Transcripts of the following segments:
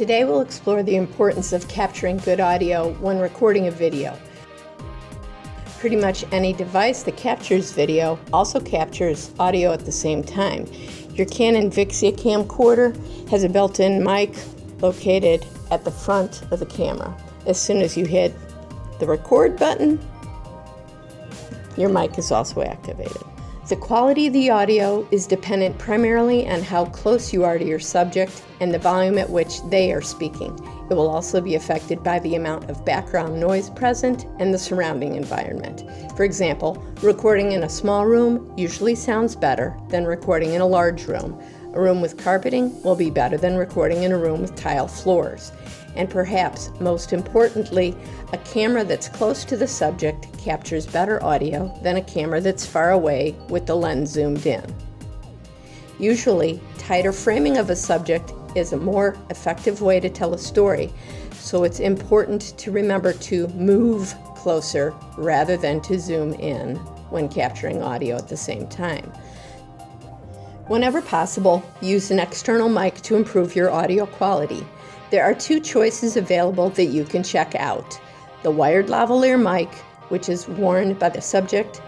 Today we'll explore the importance of capturing good audio when recording a video. Pretty much any device that captures video also captures audio at the same time. Your Canon Vixia camcorder has a built-in mic located at the front of the camera. As soon as you hit the record button, your mic is also activated. The quality of the audio is dependent primarily on how close you are to your subject and the volume at which they are speaking. It will also be affected by the amount of background noise present and the surrounding environment. For example, recording in a small room usually sounds better than recording in a large room. A room with carpeting will be better than recording in a room with tile floors. And perhaps most importantly, a camera that's close to the subject captures better audio than a camera that's far away with the lens zoomed in. Usually, tighter framing of a subject is a more effective way to tell a story, so it's important to remember to move closer rather than to zoom in when capturing audio at the same time. Whenever possible, use an external mic to improve your audio quality. There are two choices available that you can check out: the wired lavalier mic, which is worn by the subject,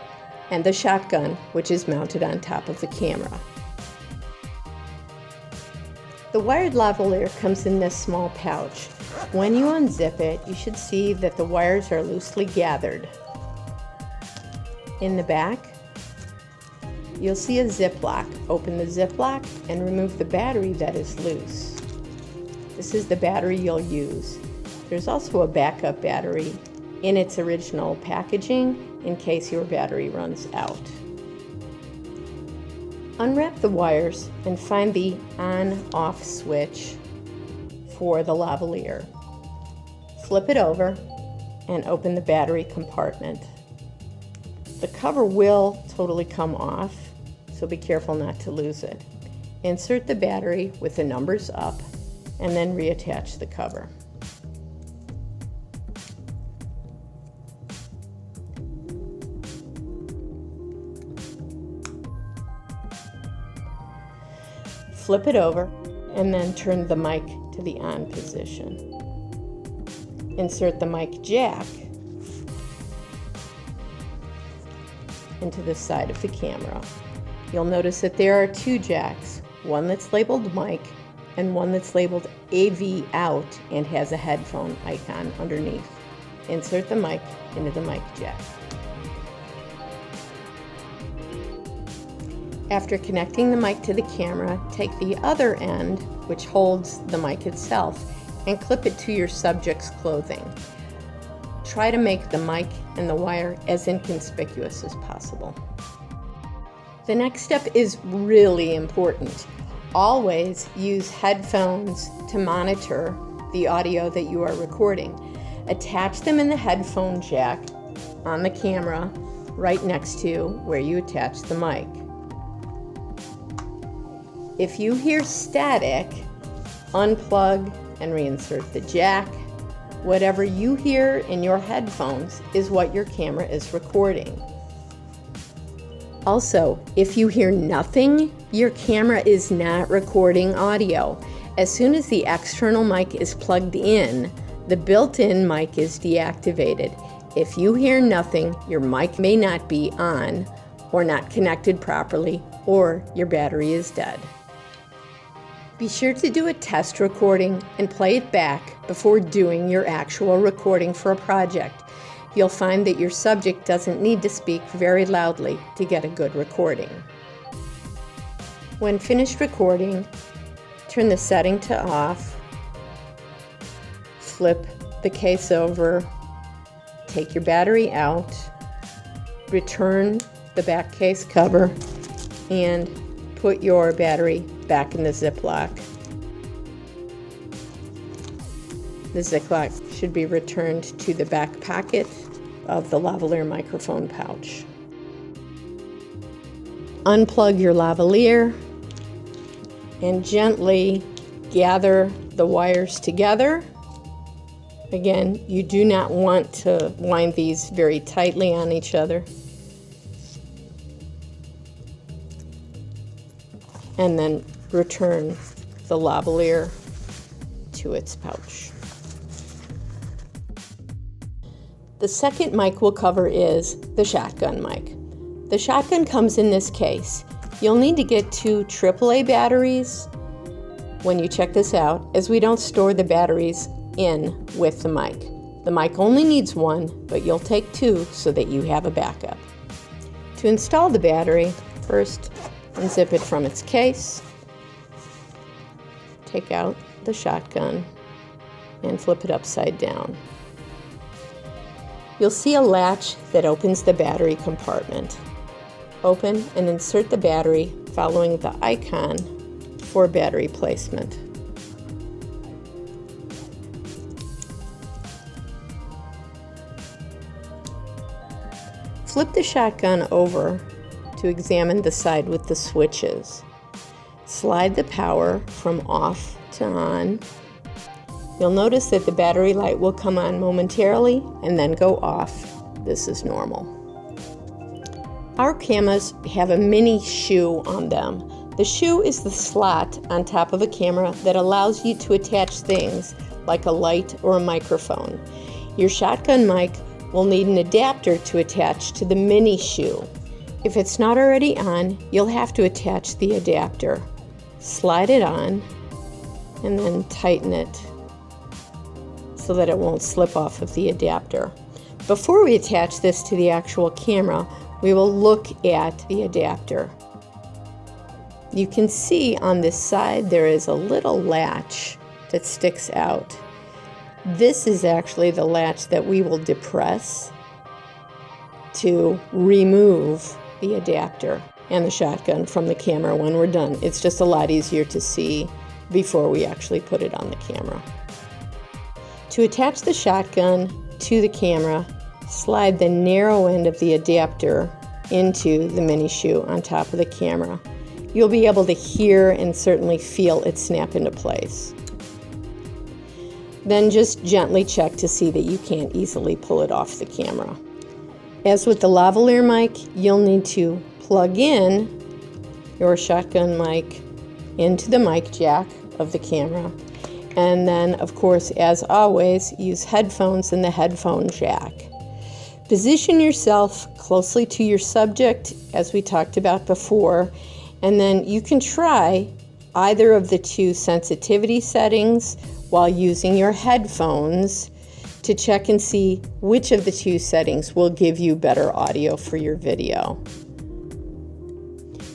and the shotgun, which is mounted on top of the camera. The wired lavalier comes in this small pouch. When you unzip it, you should see that the wires are loosely gathered. In the back, you'll see a ziplock. Open the ziplock and remove the battery that is loose. This is the battery you'll use. There's also a backup battery in its original packaging in case your battery runs out. Unwrap the wires and find the on-off switch for the lavalier. Flip it over and open the battery compartment. The cover will totally come off, so be careful not to lose it. Insert the battery with the numbers up and then reattach the cover. Flip it over and then turn the mic to the on position. Insert the mic jack into the side of the camera. You'll notice that there are two jacks, one that's labeled mic and one that's labeled AV out and has a headphone icon underneath. Insert the mic into the mic jack. After connecting the mic to the camera, take the other end, which holds the mic itself, and clip it to your subject's clothing. Try to make the mic and the wire as inconspicuous as possible. The next step is really important. Always use headphones to monitor the audio that you are recording. Attach them in the headphone jack on the camera right next to where you attach the mic. If you hear static, unplug and reinsert the jack. Whatever you hear in your headphones is what your camera is recording. Also, if you hear nothing, your camera is not recording audio. As soon as the external mic is plugged in, the built-in mic is deactivated. If you hear nothing, your mic may not be on, or not connected properly, or your battery is dead. Be sure to do a test recording and play it back before doing your actual recording for a project. You'll find that your subject doesn't need to speak very loudly to get a good recording. When finished recording, turn the setting to off, flip the case over, take your battery out, return the back case cover, and put your battery back in the Ziploc. The Ziploc should be returned to the back pocket of the lavalier microphone pouch. Unplug your lavalier and gently gather the wires together. Again, you do not want to wind these very tightly on each other. And then return the lavalier to into its pouch. The second mic we'll cover is the shotgun mic. The shotgun comes in this case. You'll need to get 2 AAA batteries when you check this out, as we don't store the batteries in with the mic. The mic only needs 1, but you'll take 2 so that you have a backup. To install the battery, first unzip it from its case, take out the shotgun, and flip it upside down. You'll see a latch that opens the battery compartment. Open and insert the battery following the icon for battery placement. Flip the shotgun over to examine the side with the switches. Slide the power from off to on. You'll notice that the battery light will come on momentarily and then go off. This is normal. Our cameras have a mini shoe on them. The shoe is the slot on top of a camera that allows you to attach things like a light or a microphone. Your shotgun mic will need an adapter to attach to the mini shoe. If it's not already on, you'll have to attach the adapter. Slide it on and then tighten it so that it won't slip off of the adapter. Before we attach this to the actual camera, we will look at the adapter. You can see on this side there is a little latch that sticks out. This is actually the latch that we will depress to remove the adapter and the shotgun from the camera when we're done. It's just a lot easier to see before we actually put it on the camera. To attach the shotgun to the camera, slide the narrow end of the adapter into the mini shoe on top of the camera. You'll be able to hear and certainly feel it snap into place. Then just gently check to see that you can't easily pull it off the camera. As with the lavalier mic, you'll need to plug in your shotgun mic into the mic jack of the camera. And then, of course, as always, use headphones in the headphone jack. Position yourself closely to your subject, as we talked about before, and then you can try either of the 2 sensitivity settings while using your headphones to check and see which of the 2 settings will give you better audio for your video.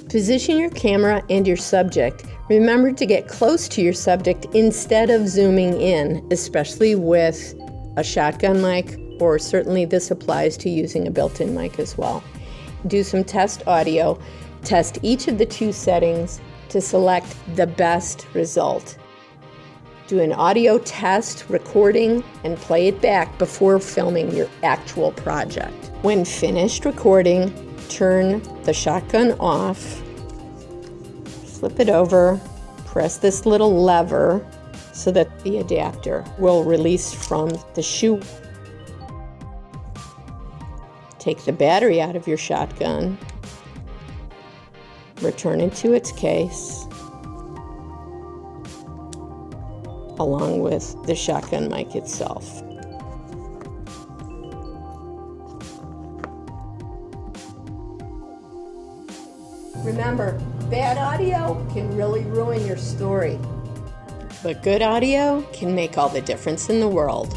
Position your camera and your subject. Remember to get close to your subject instead of zooming in, especially with a shotgun mic, or certainly this applies to using a built-in mic as well. Do some test audio. Test each of the 2 settings to select the best result. Do an audio test recording and play it back before filming your actual project. When finished recording, turn the shotgun off, flip it over, press this little lever so that the adapter will release from the shoe. Take the battery out of your shotgun, return it to its case, along with the shotgun mic itself. Remember, bad audio can really ruin your story, but good audio can make all the difference in the world.